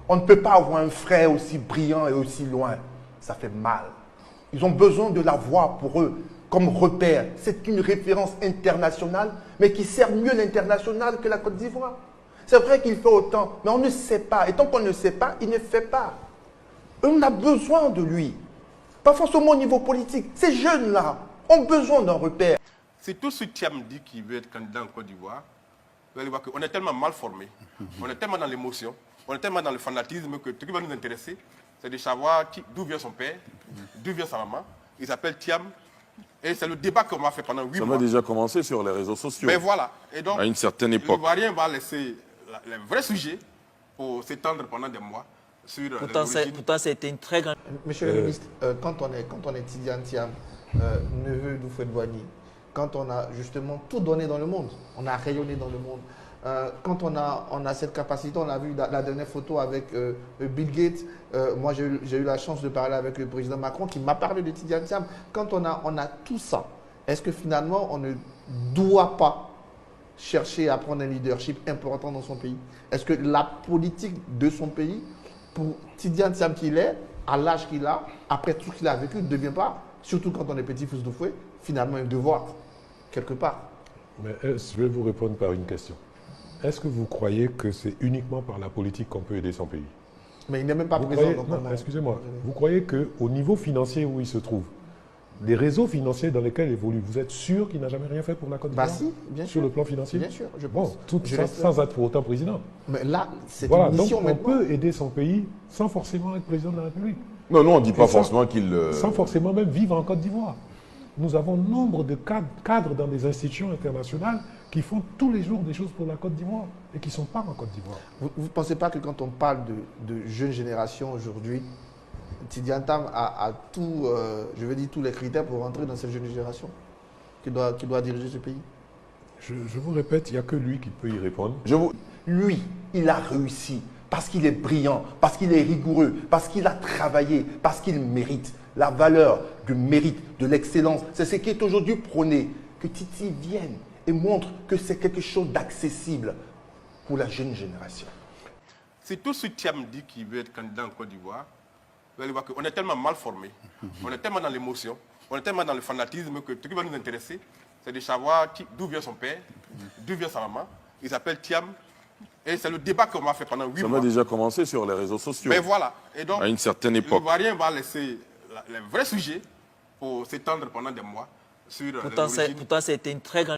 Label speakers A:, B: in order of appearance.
A: On ne peut pas avoir un frère aussi brillant et aussi loin. Ça fait mal. Ils ont besoin de la voir pour eux comme repère. C'est une référence internationale, mais qui sert mieux l'international que la Côte d'Ivoire. C'est vrai qu'il fait autant, mais on ne sait pas. Et tant qu'on ne sait pas, il ne fait pas. On a besoin de lui. Pas forcément au niveau politique. Ces jeunes-là ont besoin d'un repère.
B: C'est tout ce Thiam dit qui veut être candidat en Côte d'Ivoire. Vous allez voir qu'on est tellement mal formé, on est tellement dans l'émotion, on est tellement dans le fanatisme que ce qui va nous intéresser, c'est de savoir d'où vient son père, d'où vient sa maman. Il s'appelle Thiam. Et c'est le débat qu'on m'a fait pendant 8 mois.
C: Ça m'a déjà commencé sur les réseaux sociaux.
B: Mais voilà. Et donc,
C: à une certaine époque.
B: l'Ivoirien va laisser les vrais sujets pour s'étendre pendant des mois sur
D: Pourtant, c'était une très grande...
E: Monsieur le ministre, quand on est Tidiane Thiam, neveu d'Houphouët-Boigny, quand on a justement tout donné dans le monde, on a rayonné dans le monde, quand on a cette capacité, on a vu la dernière photo avec Bill Gates, moi j'ai eu la chance de parler avec le président Macron qui m'a parlé de Tidiane Thiam. Quand on a tout ça, est-ce que finalement on ne doit pas chercher à prendre un leadership important dans son pays? Est-ce que la politique de son pays, pour Tidiane Thiam qu'il est, à l'âge qu'il a, après tout ce qu'il a vécu, ne devient pas, surtout quand on est petit-fils de fouet, finalement un devoir, quelque part?
F: Mais je vais vous répondre par une question. Est-ce que vous croyez que c'est uniquement par la politique qu'on peut aider son pays?
E: Mais il n'est même pas présent.
F: Excusez-moi. Vous croyez qu'au niveau financier où il se trouve, les réseaux financiers dans lesquels il évolue, vous êtes sûr qu'il n'a jamais rien fait pour la Côte d'Ivoire?
E: Bah si, bien sûr.
F: Sur le plan financier?
E: Bien sûr, je pense.
F: Bon, tout ça, sans être pour autant président.
E: Mais là, c'est
F: voilà,
E: une mission
F: donc on peut aider son pays sans forcément être président de la République.
C: Non, on ne dit pas forcément qu'il...
F: Sans forcément même vivre en Côte d'Ivoire. Nous avons nombre de cadres dans des institutions internationales qui font tous les jours des choses pour la Côte d'Ivoire et qui ne sont pas en Côte d'Ivoire.
E: Vous ne pensez pas que quand on parle de jeune génération aujourd'hui, Tidiane Thiam a tout, je veux dire, tous les critères pour rentrer dans cette jeune génération qui doit diriger ce pays?
F: Je vous répète, il n'y a que lui qui peut y répondre.
A: Lui, il a réussi parce qu'il est brillant, parce qu'il est rigoureux, parce qu'il a travaillé, parce qu'il mérite. La valeur du mérite, de l'excellence, c'est ce qui est aujourd'hui prôné. Que Titi vienne et montre que c'est quelque chose d'accessible pour la jeune génération.
B: C'est tout ce Thiam dit qui veut être candidat en Côte d'Ivoire. Vous allez voir qu'on est tellement mal formé, on est tellement dans l'émotion, on est tellement dans le fanatisme que ce qui va nous intéresser, c'est de savoir d'où vient son père, d'où vient sa maman. Il s'appelle Thiam. Et c'est le débat qu'on m'a fait pendant 8 mois.
C: Ça m'a déjà commencé sur les réseaux sociaux.
B: Mais voilà. Et donc,
C: à une certaine époque.
B: l'Ivoirien va laisser les vrais sujets pour s'étendre pendant des mois sur
D: Pourtant, c'était une très grande...